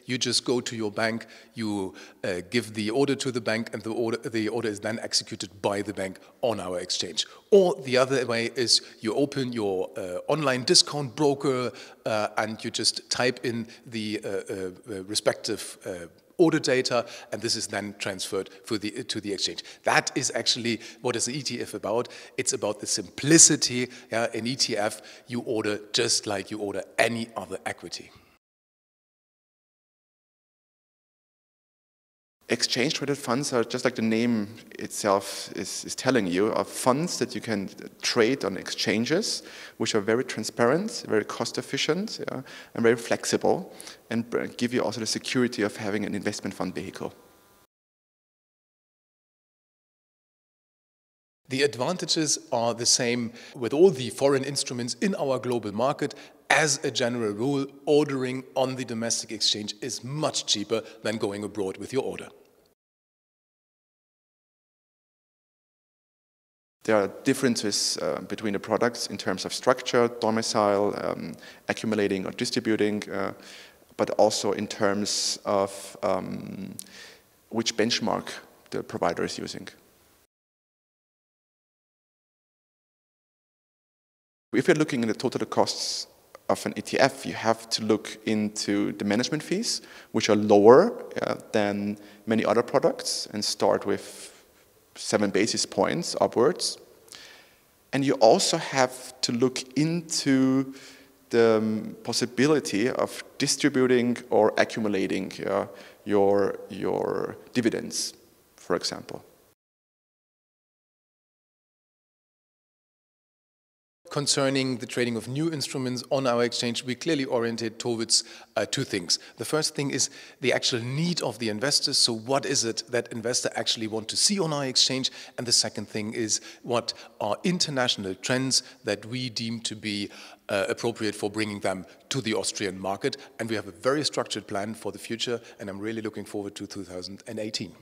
You just go to your bank, you give the order to the bank, and the order is then executed by the bank on our exchange. Or the other way is you open your online discount broker and you just type in the respective order data, and this is then transferred to the exchange. That is actually what is the ETF about. It's about the simplicity. Yeah? In ETF, you order just like you order any other equity. Exchange-traded funds are just like the name itself is telling you, are funds that you can trade on exchanges, which are very transparent, very cost-efficient, yeah, and very flexible, and give you also the security of having an investment fund vehicle. The advantages are the same with all the foreign instruments in our global market. As a general rule, ordering on the domestic exchange is much cheaper than going abroad with your order. There are differences between the products in terms of structure, domicile, accumulating or distributing, but also in terms of which benchmark the provider is using. If you're looking at the total costs of an ETF, you have to look into the management fees, which are lower than many other products, and start with 7 basis points upwards. And you also have to look into the possibility of distributing or accumulating your dividends, for example. Concerning the trading of new instruments on our exchange, we clearly oriented towards two things. The first thing is the actual need of the investors. So what is it that investors actually want to see on our exchange? And the second thing is what are international trends that we deem to be appropriate for bringing them to the Austrian market. And we have a very structured plan for the future, and I'm really looking forward to 2018.